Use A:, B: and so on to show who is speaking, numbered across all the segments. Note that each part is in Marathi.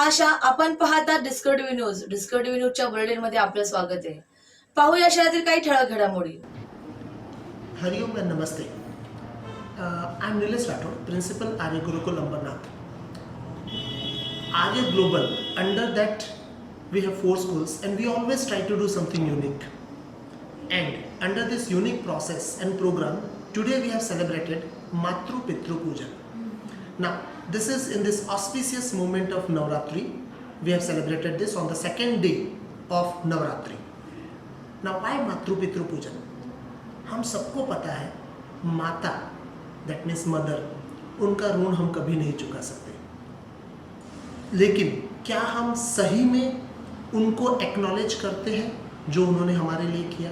A: आशा. आपण पाहता डिस्कव्हरी न्यूज. डिस्कव्हरी न्यूजच्या बुलेटिनमध्ये आपलं स्वागत आहे. पाहूया शहरातील काही ठळक घडामोडी.
B: Hariom and Namaste. I'm Nilesh Rathod, Principal Arya Gurukul Ambernath. Arya Global, under that we have 4 schools and we always try to do something unique. And under this unique process and program, today we have celebrated Matru Pitru Puja. Now, this is in this auspicious moment of Navratri. We have celebrated this on the second day of Navratri. Now, why Matru Pitru Puja? हम सबको पता है माता दैट मीन्स मदर, उनका ऋण हम कभी नहीं चुका सकते, लेकिन क्या हम सही में उनको एक्नॉलेज करते हैं जो उन्होंने हमारे लिए किया,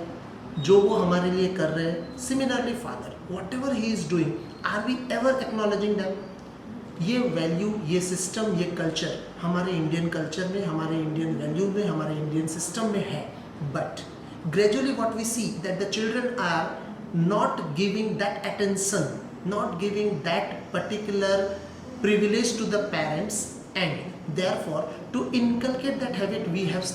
B: जो वो हमारे लिए कर रहे हैं. Similarly father, whatever he is doing, are we ever acknowledging them? ये वैल्यू, ये सिस्टम, ये कल्चर हमारे इंडियन कल्चर में, हमारे इंडियन वैल्यू में, हमारे इंडियन सिस्टम में है. But gradually what we see that the children are not giving that attention, not giving that particular privilege to the parents, and therefore to inculcate that habit we have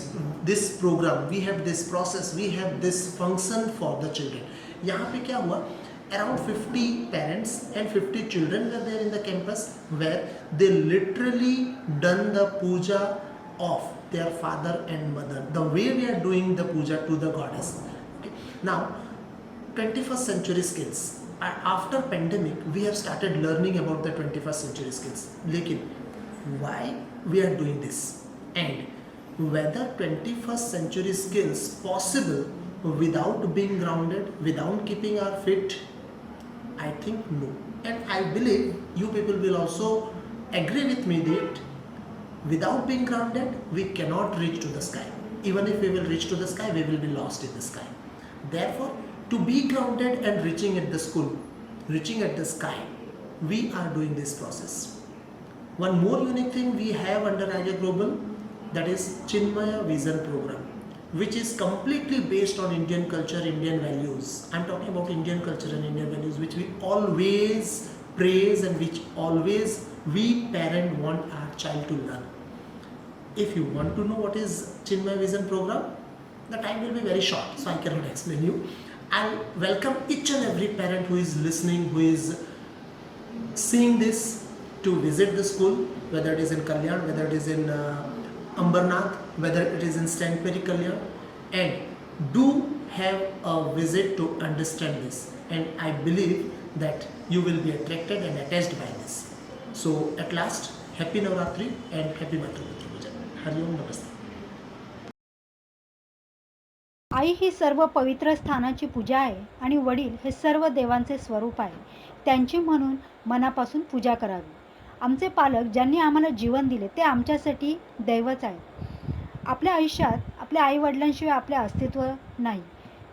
B: this program, we have this process, we have this function for the children. यहाँ पे क्या हुआ, around 50 parents and 50 children were there in the campus where they literally done the puja of their father and mother, the way we are doing the puja to the goddess. Okay. Now, 21st century skills. After pandemic, we have started learning about the 21st century skills. Lekin, why we are doing this? And whether 21st century skills possible without being grounded, without keeping our feet? I think no. And I believe you people will also agree with me that without being grounded, we cannot reach to the sky. Even if we will reach to the sky, we will be lost in the sky. Therefore, to be grounded and reaching at the school, reaching at the sky, we are doing this process. One more unique thing we have under Arya Global, that is Chinmaya Vision Program, which is completely based on Indian culture, Indian values. I'm talking about Indian culture and Indian values, which we always praise and which always we parent want our child to learn. If you want to know what is Chinmaya Vision Program, the time will be very short, so I cannot explain you. I'll welcome each and every parent who is listening, who is seeing this, to visit the school, whether it is in Kalyan, whether it is in Ambernath, whether it is in St. Mary Kalyan, and do have a visit to understand this. And I believe that you will be attracted and attached by this. So at last, happy Navratri and happy Matru Pitru Puja. हरिओम, नमस्ते.
C: आई ही सर्व पवित्र स्थानाची पूजा आहे आणि वडील हे सर्व देवांचे स्वरूप आहे. त्यांची म्हणून मनापासून पूजा करावी. आमचे पालक ज्यांनी आम्हाला जीवन दिले ते आमच्यासाठी दैवच आहेत. आपल्या आयुष्यात आपल्या आईवडिलांशिवाय आपले अस्तित्व नाही.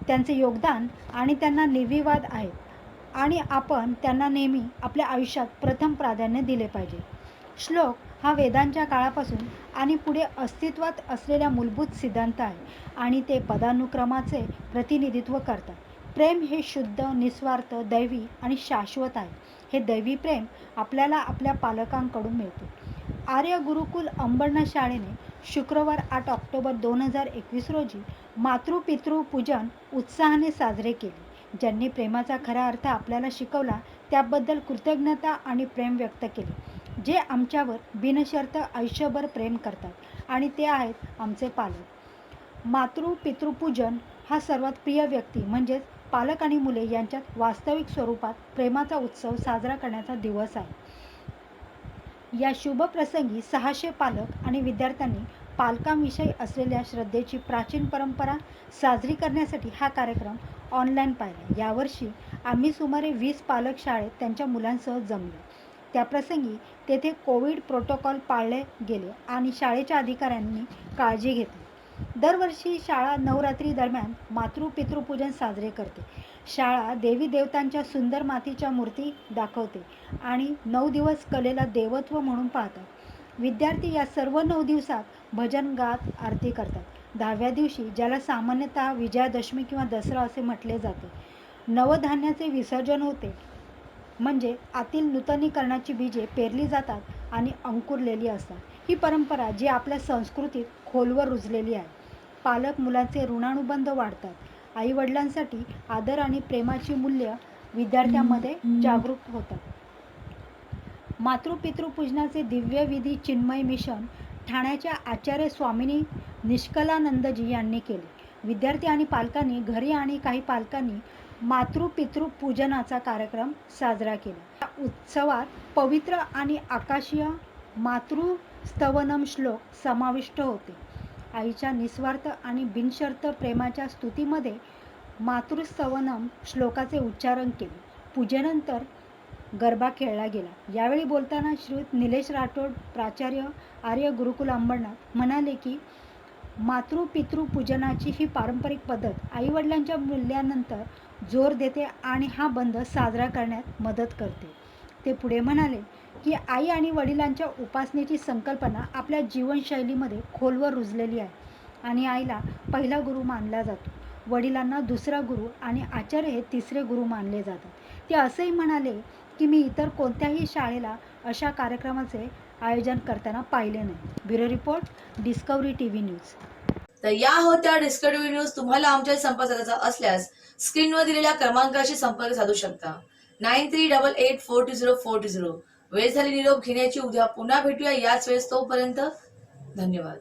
C: त्यांचे योगदान आणि त्यांना निर्विवाद आहेत आणि आपण त्यांना नेहमी आपल्या आयुष्यात प्रथम प्राधान्य दिले पाहिजे. श्लोक हा वेदांच्या काळापासून आणि पुढे अस्तित्वात असलेल्या मूलभूत सिद्धांत आहे आणि ते पदानुक्रमाचे प्रतिनिधित्व करतात. प्रेम हे शुद्ध, निस्वार्थ, दैवी आणि शाश्वत आहे. हे दैवी प्रेम आपल्याला आपल्या पालकांकडून मिळते. आर्य गुरुकुल अंबरनाथ शाळेने शुक्रवार 8 ऑक्टोबर 2021 रोजी मातृपितृ पूजन उत्साहाने साजरे केले. ज्यांनी प्रेमाचा खरा अर्थ आपल्याला शिकवला त्याबद्दल कृतज्ञता आणि प्रेम व्यक्त केले. जे आमच्यावर बिनशर्त आयुष्यभर प्रेम करतात आणि ते आहेत आमचे पालक. मातृपितृपूजन हा सर्वात प्रिय व्यक्ती म्हणजेच पालक आणि मुले यांच्यात वास्तविक स्वरूपात प्रेमाचा उत्सव साजरा करण्याचा दिवस आहे. या शुभ प्रसंगी 600 पालक आणि विद्यार्थ्यांनी पालकांविषयी असलेल्या श्रद्धेची प्राचीन परंपरा साजरी करण्यासाठी हा कार्यक्रम ऑनलाईन पाहिला. यावर्षी आम्ही सुमारे 20 पालक शाळेत त्यांच्या मुलांसह जमलो. त्याप्रसंगी तेथे कोविड प्रोटोकॉल पाळले गेले आणि शाळेच्या अधिकाऱ्यांनी काळजी घेतली. दरवर्षी शाळा नवरात्री दरम्यान मातृपितृपूजन साजरे करते. शाळा देवी देवतांच्या सुंदर मातीच्या मूर्ती दाखवते आणि 9 दिवस कलेला देवत्व म्हणून पाहतात. विद्यार्थी या सर्व 9 दिवसात भजन गात आरती करतात. 10व्या दिवशी, ज्याला सामान्यतः विजयादशमी किंवा दसरा असे म्हटले जाते, नवधान्याचे विसर्जन होते. म्हणजे आतील नूतनीकरणाची बीजे पेरली जातात आणि अंकुरलेली असतात. ही परंपरा जी आपल्या संस्कृतीत खोलवर रुजलेली आहे. पालक मुलांचे ऋणानुबंध वाढतात. आई वडिलांसाठी आदर आणि प्रेमाची मूल्य विद्यार्थ्यांमध्ये जागरूक होतात. मातृपितृपूजनाचे दिव्य विधी चिन्मय मिशन ठाण्याच्या आचार्य स्वामिनी निष्कलानंदजी यांनी केले. विद्यार्थी आणि पालकांनी घरी आणि काही पालकांनी मातृपितृपूजनाचा कार्यक्रम साजरा केला. या उत्सवात पवित्र आणि आकाशीय मातृस्तवनम श्लोक समाविष्ट होते. आईच्या निस्वार्थ आणि बिनशर्त प्रेमाच्या स्तुतीमध्ये मातृस्तवनम श्लोकाचे उच्चारण केले. पूजेनंतर गरबा खेळला गेला. यावेळी बोलताना श्रीयुत निलेश राठोड, प्राचार्य आर्य गुरुकुल अंबरनाथ म्हणाले की मातृपितृपूजनाची ही पारंपरिक पद्धत आईवडिलांच्या मूल्यांनंतर जोर देते आणि हा बंध साजरा करण्यात मदत करते. ते पुढे म्हणाले की आई आणि वडिलांच्या उपासनेची संकल्पना आपल्या जीवनशैलीमध्ये खोलवर रुजलेली आहे आणि आईला पहिला गुरु मानला जातो. वडिलांना दुसरा गुरु आणि आचार्य हे तिसरे गुरु मानले जातात. ते असेही म्हणाले की मी इतर कोणत्याही शाळेला अशा कार्यक्रमाचे आयोजन करताना पाहिले नाही. Bureau report, discovery TV news.
A: तर या होत्या डिस्कवरी टीव्ही न्यूज. तुम्हाला आमच्या संपर्क साधायचा असल्यास स्क्रीनवर दिलेल्या क्रमांकाशी संपर्क साधू शकता. 9388420420. वेळ झाली निरोप घेण्याची. उद्या पुन्हा भेटूया याच वेळेस. तोपर्यंत धन्यवाद.